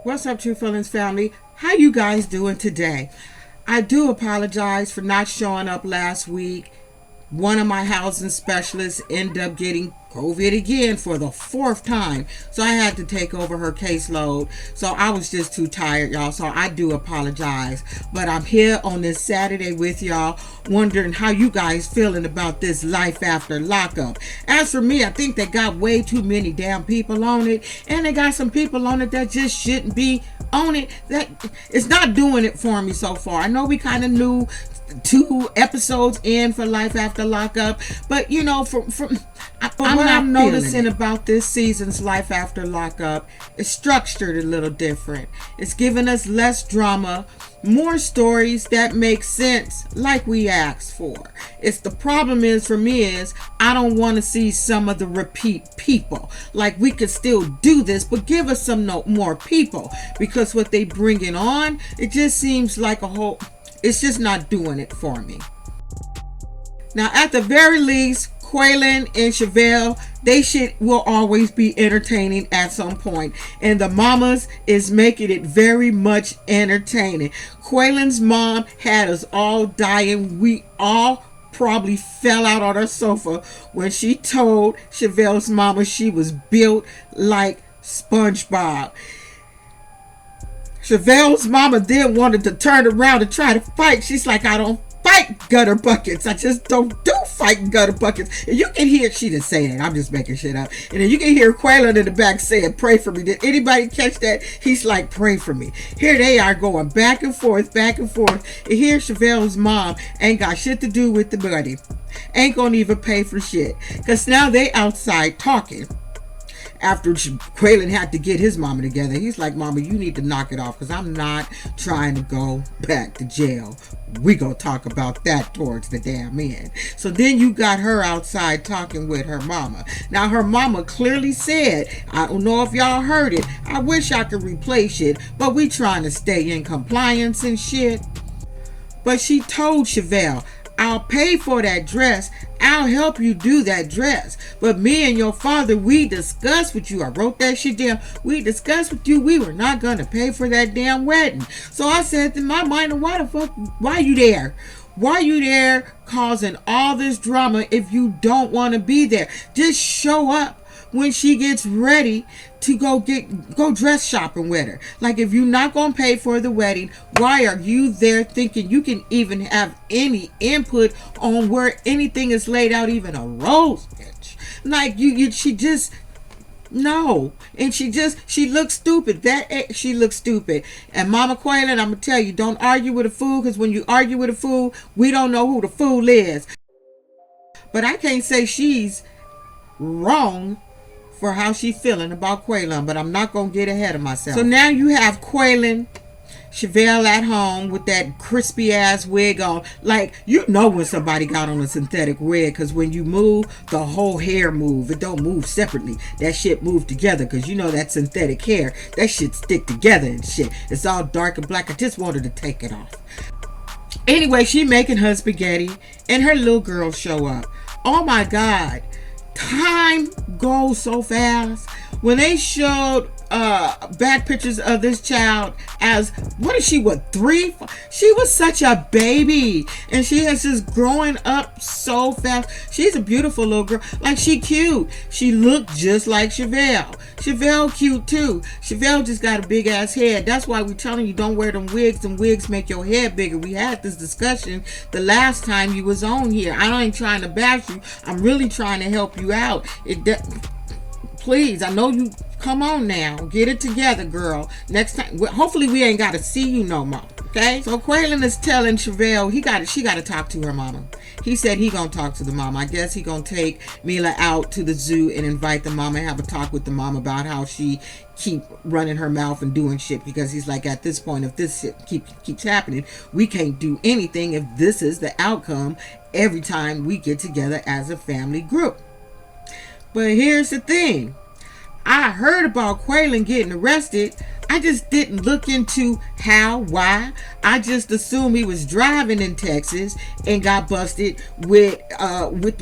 What's up, True Feelings family? How you guys doing today? I do apologize for not showing up last week. One of my housing specialists ended up getting COVID again for the 4th time. So I had to take over her caseload. So I was just too tired, y'all. So I do apologize. But I'm here on this Saturday with y'all, wondering how you guys feeling about this life after lockup. As for me, I think they got way too many damn people on it. And they got some people on it that just shouldn't be on it. That it's not doing it for me so far. I know we kind of knew 2 episodes in for life after lockup, but you know, from what I'm noticing about this season's life after lockup, it's structured a little different. It's giving us less drama, more stories that make sense, like we asked for. It's the problem is for me is I don't want to see some of the repeat people. Like, we could still do this, but give us some more people, because what they bringing on, it just seems like a whole. It's just not doing it for me. Now, at the very least, QUAYLON and SHAVEL, will always be entertaining at some point. And the mamas is making it very much entertaining. QUAYLON's mom had us all dying. We all probably fell out on her sofa when she told SHAVEL's mama she was built like SpongeBob. SHAVEL's mama then wanted to turn around and try to fight. She's like, I don't fight gutter buckets. I just don't do fighting gutter buckets. And you can hear, she didn't say that, I'm just making shit up. And then you can hear QUAYLON in the back saying, pray for me. Did anybody catch that? He's like, pray for me. Here they are going back and forth, back and forth. And here SHAVEL's mom ain't got shit to do with the money. Ain't gonna even pay for shit. Because now they outside talking. After QUAYLON had to get his mama together, he's like, mama, you need to knock it off, because I'm not trying to go back to jail. We gonna talk about that towards the damn end. So then you got her outside talking with her mama. Now her mama clearly said, I don't know if y'all heard it, I wish I could replace it, but we trying to stay in compliance and shit. But she told SHAVEL, I'll pay for that dress. I'll help you do that dress. But me and your father, we discussed with you. I wrote that shit down. We discussed with you. We were not going to pay for that damn wedding. So I said in my mind, why the fuck, why are you there? Why are you there causing all this drama if you don't want to be there? Just show up when she gets ready to go dress shopping with her. Like, if you're not gonna pay for the wedding, why are you there thinking you can even have any input on where anything is laid out, even a rose, bitch? Like, she just, no. And she looks stupid. She looks stupid. And Mama QUAYLON, I'm gonna tell you, don't argue with a fool, because when you argue with a fool, we don't know who the fool is. But I can't say she's wrong for how she feeling about QUAYLON, but I'm not gonna get ahead of myself. So now you have QUAYLON, SHAVEL at home with that crispy ass wig on. Like, you know when somebody got on a synthetic wig, because when you move, the whole hair move. It don't move separately. That shit move together, because you know that synthetic hair, that shit stick together and shit. It's all dark and black. I just wanted to take it off. Anyway, she making her spaghetti and her little girl show up. Oh my God. Time goes so fast. When they showed back pictures of this child as, what is she, 3? She was such a baby, and she has just growing up so fast. She's a beautiful little girl. Like, she cute. She looked just like SHAVEL. SHAVEL cute too. SHAVEL just got a big ass head. That's why we're telling you, don't wear them wigs. Them wigs make your head bigger. We had this discussion the last time you was on here. I ain't trying to bash you. I'm really trying to help you out. Please, I know you. Come on now, get it together, girl. Next time, hopefully we ain't got to see you no more. Okay? So QUAYLON is telling SHAVEL she got to talk to her mama. He said he gonna talk to the mama. I guess he gonna take Mila out to the zoo and invite the mama and have a talk with the mom about how she keep running her mouth and doing shit, because he's like, at this point, if this shit keeps happening, we can't do anything if this is the outcome every time we get together as a family group. But here's the thing. I heard about QUAYLON getting arrested. I just didn't look into how, why. I just assumed he was driving in Texas and got busted with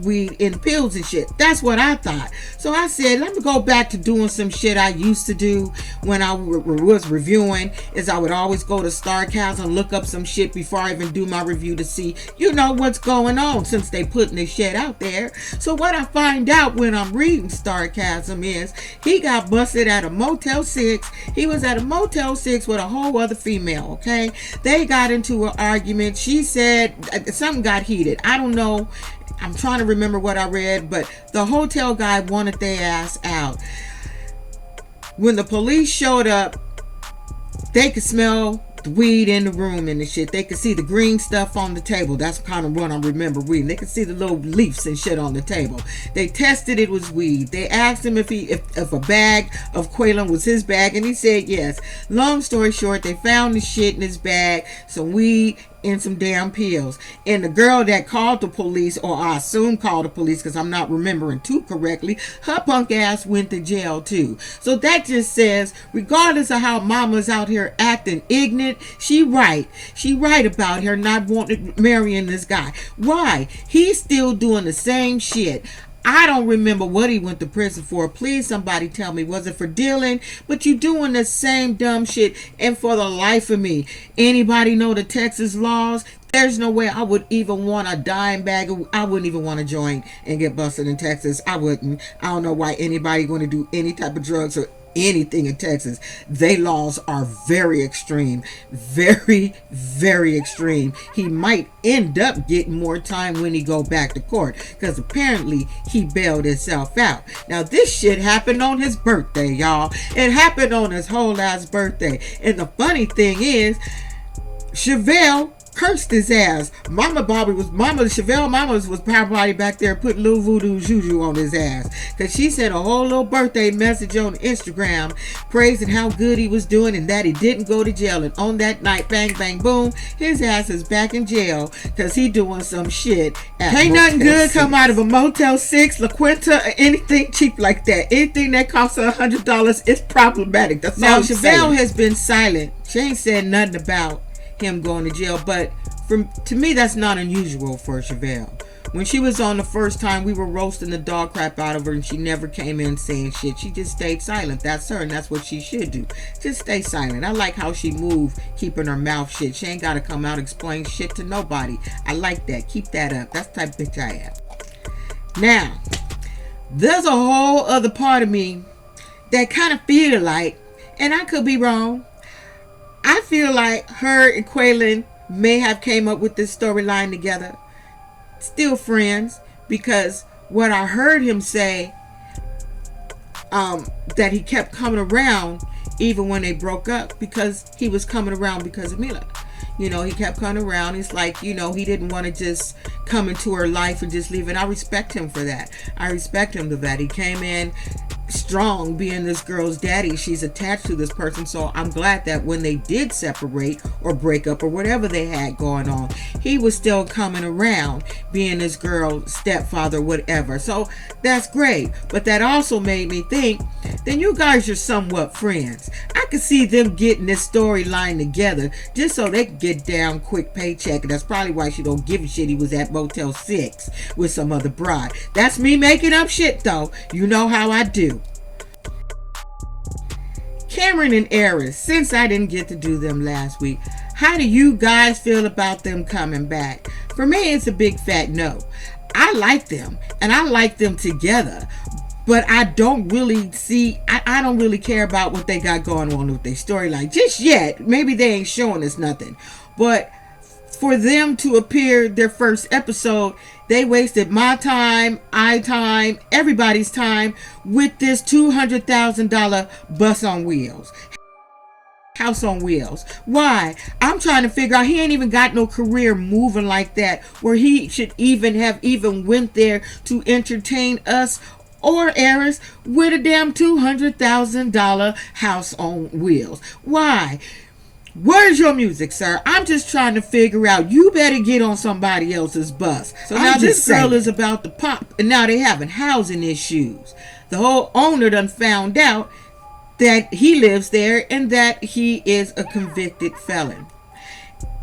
weed and pills and shit. That's what I thought. So I said, let me go back to doing some shit I used to do when I was reviewing. Is I would always go to StarCast and look up some shit before I even do my review to see, you know, what's going on, since they putting this shit out there. So what I find out when I'm reading StarCasm is he got busted at a Motel 6. He was at a Motel 6 with a whole other female, okay? They got into an argument. She said something got heated. I don't know. I'm trying to remember what I read, but the hotel guy wanted their ass out. When the police showed up, they could smell the weed in the room and the shit. They could see the green stuff on the table. That's kind of what I remember reading. They could see the little leaves and shit on the table. They tested it was weed. They asked him if a bag of QUAYLON was his bag, and he said yes. Long story short, they found the shit in his bag, some weed and some damn pills. And the girl that called the police, or I assume called the police because I'm not remembering too correctly, her punk ass went to jail too. So that just says, regardless of how mama's out here acting ignorant, she right about her not wanting marrying this guy. Why? He's still doing the same shit. I don't remember what he went to prison for. Please somebody tell me. Was it for dealing? But you doing the same dumb shit. And for the life of me, anybody know the Texas laws? There's no way I would even want a dime bag. I wouldn't even want to join and get busted in Texas. I wouldn't. I don't know why anybody going to do any type of drugs or anything in Texas. They laws are very extreme. Very, very extreme. He might end up getting more time when he go back to court, because apparently he bailed himself out. Now this shit happened on his birthday, y'all. It happened on his whole ass birthday. And the funny thing is, SHAVEL cursed his ass. SHAVEL mama was probably back there putting little voodoo juju on his ass, because she sent a whole little birthday message on Instagram praising how good he was doing and that he didn't go to jail. And on that night, bang bang boom, his ass is back in jail because he doing some shit at Ain't nothing good 6. Come out of a Motel 6, La Quinta, or anything cheap like that. Anything that costs $100 is problematic. That's now SHAVEL has been silent. She ain't said nothing about him going to jail, but to me that's not unusual for SHAVEL. When she was on the first time, we were roasting the dog crap out of her and she never came in saying shit. She just stayed silent. That's her, and that's what she should do. Just stay silent. I like how she moved, keeping her mouth shut. She ain't got to come out and explain shit to nobody. I like that. Keep that up. That's the type of bitch I am. Now, there's a whole other part of me that kind of feel like, and I could be wrong, I feel like her and QUAYLON may have came up with this storyline together. Still friends, because what I heard him say, that he kept coming around even when they broke up, because he was coming around because of Mila. You know, he kept coming around. It's like, you know, he didn't want to just come into her life and just leave it. I respect him for that. I respect him for that. He came in strong, being this girl's daddy. She's attached to this person, so I'm glad that when they did separate or break up or whatever they had going on, he was still coming around, being this girl's stepfather, whatever. So that's great. But that also made me think, then you guys are somewhat friends. I could see them getting this storyline together just so they could get down quick paycheck. And that's probably why she don't give a shit he was at Motel 6 with some other bride. That's me making up shit though. You know how I do. Cameron and Eris, since I didn't get to do them last week, how do you guys feel about them coming back? For me, it's a big fat no. I like them, and I like them together, but I don't really see, I don't really care about what they got going on with their storyline just yet. Maybe they ain't showing us nothing, but for them to appear their first episode, they wasted my time, everybody's time with this $200,000 bus on wheels. House on wheels. Why? I'm trying to figure out, he ain't even got no career moving like that where he should even have went there to entertain us or Eris with a damn $200,000 house on wheels. Why? Where's your music, sir? I'm just trying to figure out. You better get on somebody else's bus. So now this girl is about to pop, and now they having housing issues. The whole owner done found out that he lives there and that he is a convicted felon.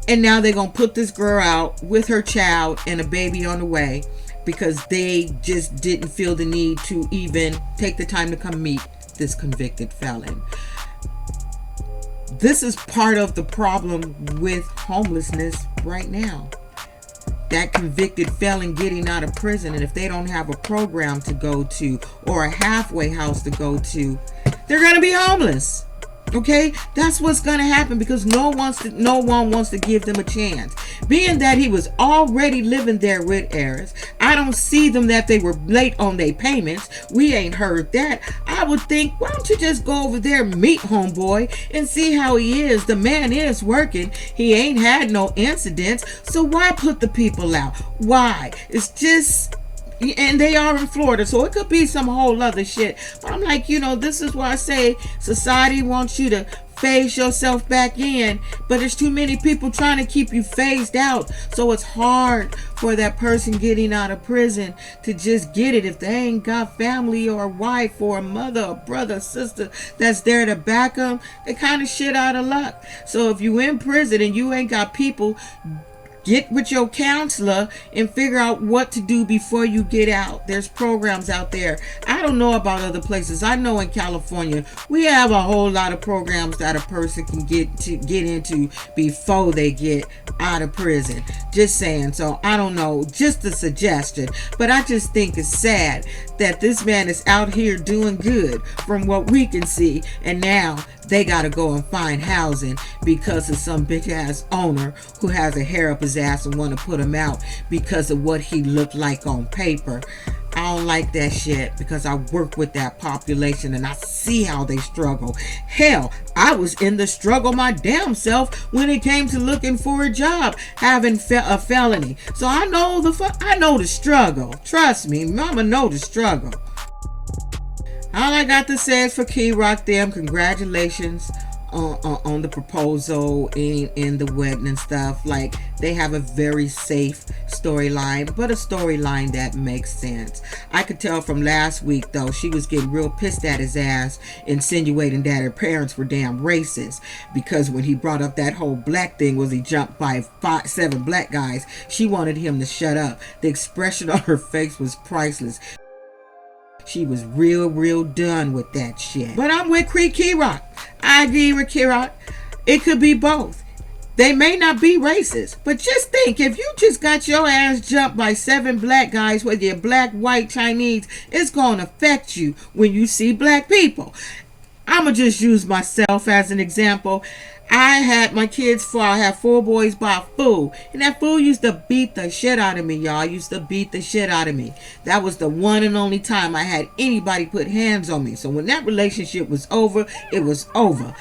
And now they're going to put this girl out with her child and a baby on the way because they just didn't feel the need to even take the time to come meet this convicted felon. This is part of the problem with homelessness right now. That convicted felon getting out of prison, and if they don't have a program to go to or a halfway house to go to, they're going to be homeless. Okay, that's what's going to happen because no one wants to give them a chance. Being that he was already living there with Eris, I don't see them that they were late on their payments. We ain't heard that. I would think, why don't you just go over there, meet homeboy, and see how he is. The man is working. He ain't had no incidents. So why put the people out? Why? It's just... And they are in Florida, so it could be some whole other shit. But I'm like, this is why I say society wants you to phase yourself back in, but there's too many people trying to keep you phased out. So it's hard for that person getting out of prison to just get it if they ain't got family or a wife or a mother or brother or sister that's there to back them. They kind of shit out of luck. So if you in prison and you ain't got people, get with your counselor and figure out what to do before you get out. There's programs out there. I don't know about other places. I know in California, we have a whole lot of programs that a person can get into before they get out of prison. Just saying. So I don't know. Just a suggestion. But I just think it's sad that this man is out here doing good from what we can see. And now they got to go and find housing because of some big ass owner who has a hair up his ass and want to put him out because of what he looked like on paper. I don't like that shit because I work with that population and I see how they struggle. Hell, I was in the struggle my damn self when it came to looking for a job, having a felony. So I know the struggle. Trust me, mama know the struggle. All I got to say is for KEROK them, congratulations on the proposal and the wedding and stuff. Like, they have a very safe storyline, but a storyline that makes sense. I could tell from last week, though, she was getting real pissed at his ass, insinuating that her parents were damn racist, because when he brought up that whole black thing was he jumped by 7 black guys, she wanted him to shut up. The expression on her face was priceless. She was real done with that shit. But I'm with KEROK. I agree with KEROK. It could be both. They may not be racist, but just think, if you just got your ass jumped by 7 black guys, whether you're black, white, Chinese, it's going to affect you when you see black people. I'm going to just use myself as an example. I had my kids I had 4 boys by a fool. And that fool used to beat the shit out of me, y'all. Used to beat the shit out of me. That was the one and only time I had anybody put hands on me. So when that relationship was over, it was over.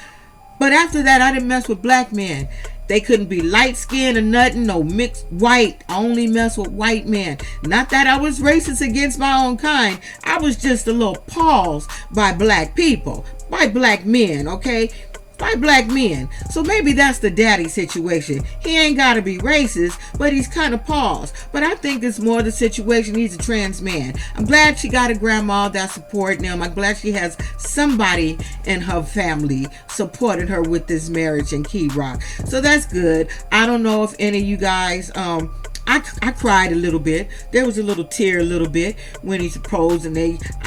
But after that, I didn't mess with black men. They couldn't be light skinned or nothing, no mixed white. I only mess with white men. Not that I was racist against my own kind. I was just a little paused by black people. By black men, okay? By black men. So maybe that's the daddy situation. He ain't gotta be racist, but he's kind of paused. But I think it's more the situation. He's a trans man. I'm glad she got a grandma that's supporting him. I'm glad she has somebody in her family supporting her with this marriage and KEROK. So that's good. I don't know if any of you guys I cried a little bit. There was a little tear a little bit when he proposed, and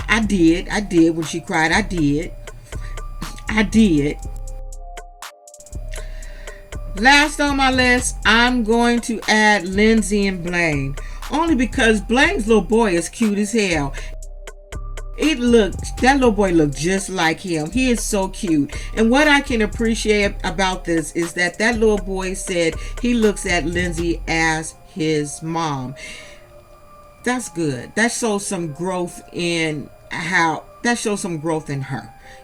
I did when she cried. I did. Last on my list, I'm going to add Lindsay and BLAINE. Only because BLAINE's little boy is cute as hell. That little boy looked just like him. He is so cute. And what I can appreciate about this is that little boy said he looks at Lindsay as his mom. That's good. That shows some growth in her.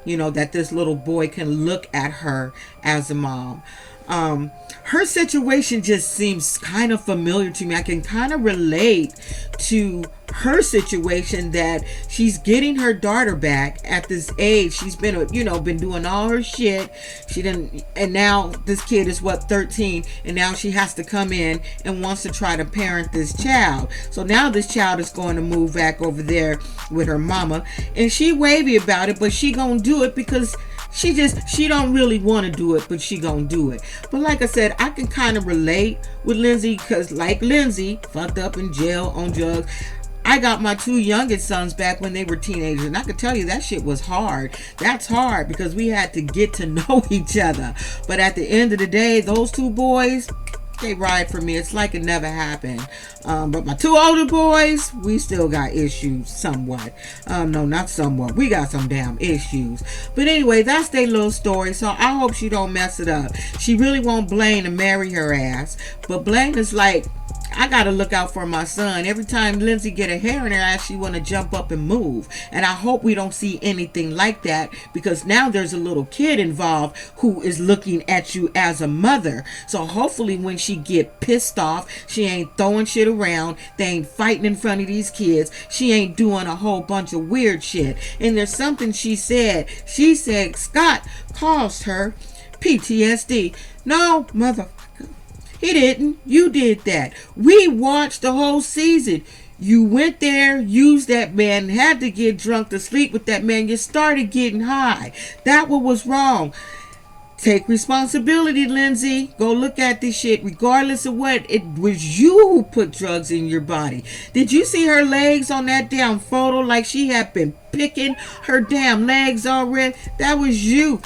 That this little boy can look at her as a mom. Her situation just seems kind of familiar to me. I can kind of relate to her situation, that she's getting her daughter back at this age. She's been doing all her shit. And now this kid is 13, and now she has to come in and wants to try to parent this child. So now this child is going to move back over there with her mama, and she wavy about it, but she gonna do it because she don't really want to do it, but she gonna do it. But like I said, I can kind of relate with Lindsay, because like Lindsay, fucked up in jail on drugs. I got my 2 youngest sons back when they were teenagers, and I could tell you that shit was hard. That's hard, because we had to get to know each other. But at the end of the day, those 2 boys, they ride for me. It's like it never happened. But my 2 older boys, we still got issues somewhat. No, not somewhat. We got some damn issues. But anyway, that's their little story. So I hope she don't mess it up. She really want Blaine to marry her ass. But Blaine is like, I gotta look out for my son. Every time Lindsay get a hair in her ass, she want to jump up and move. And I hope we don't see anything like that, because now there's a little kid involved who is looking at you as a mother. So hopefully when she get pissed off, she ain't throwing shit around. They ain't fighting in front of these kids. She ain't doing a whole bunch of weird shit. And there's something she said. She said Scott caused her PTSD. No, mother. He didn't. You did that. We watched the whole season. You went there, used that man, had to get drunk to sleep with that man. You started getting high. That what was wrong. Take responsibility, Lindsay. Go look at this shit. Regardless of what, it was you who put drugs in your body. Did you see her legs on that damn photo, like she had been picking her damn legs already? That was you.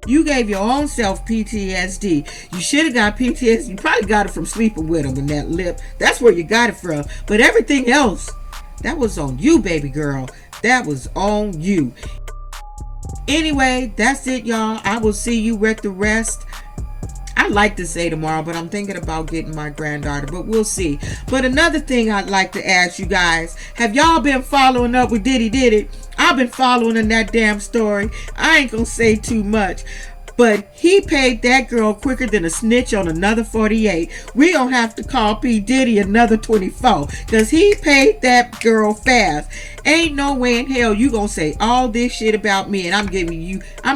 You gave your own self PTSD. You should have got PTSD. You probably got it from sleeping with him in that lip. That's where you got it from. But everything else, that was on you, baby girl. That was on you. Anyway, that's it, y'all. I will see you with the rest. I'd like to say tomorrow, but I'm thinking about getting my granddaughter, but we'll see. But another thing I'd like to ask you guys, have y'all been following up with Diddy Did It? I've been following in that damn story. I ain't gonna say too much, but he paid that girl quicker than a snitch on another 48. We gonna have to call P. Diddy another 24, because he paid that girl fast. Ain't no way in hell you gonna say all this shit about me and I'm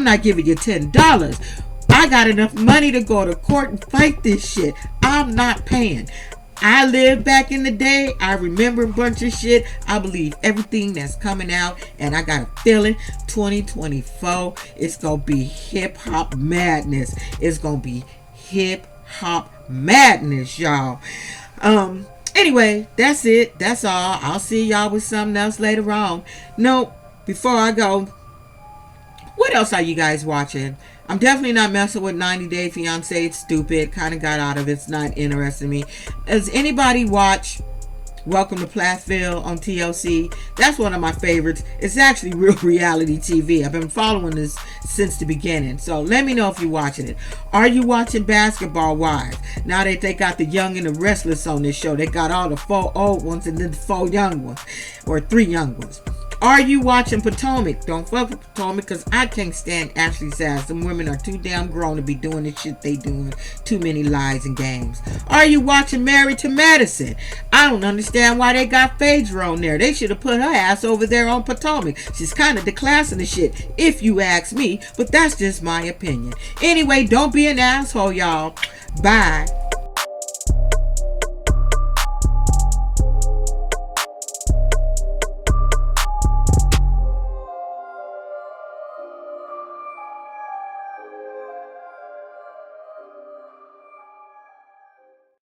not giving you $10. I got enough money to go to court and fight this shit. I'm not paying. I lived back in the day. I remember a bunch of shit. I believe everything that's coming out, and I got a feeling 2024, it's gonna be hip-hop madness. It's gonna be hip-hop madness, y'all. Anyway, that's it. That's all. I'll see y'all with something else later on. No, before I go, what else are you guys watching? I'm definitely not messing with 90 Day Fiancé. It's stupid. Kind of got out of it. It's not interesting me. Does anybody watch Welcome to Plathville on TLC? That's one of my favorites. It's actually real reality TV. I've been following this since the beginning. So let me know if you're watching it. Are you watching Basketball Wives? Now that they got the young and the restless on this show. They got all the 4 old ones and then the 4 young ones. Or 3 young ones. Are you watching Potomac? Don't fuck with Potomac, because I can't stand Ashley Sass. Them women are too damn grown to be doing the shit they doing. Too many lies and games. Are you watching Married to Madison? I don't understand why they got Phaedra on there. They should have put her ass over there on Potomac. She's kind of declassing the shit, if you ask me. But that's just my opinion. Anyway, don't be an asshole, y'all. Bye.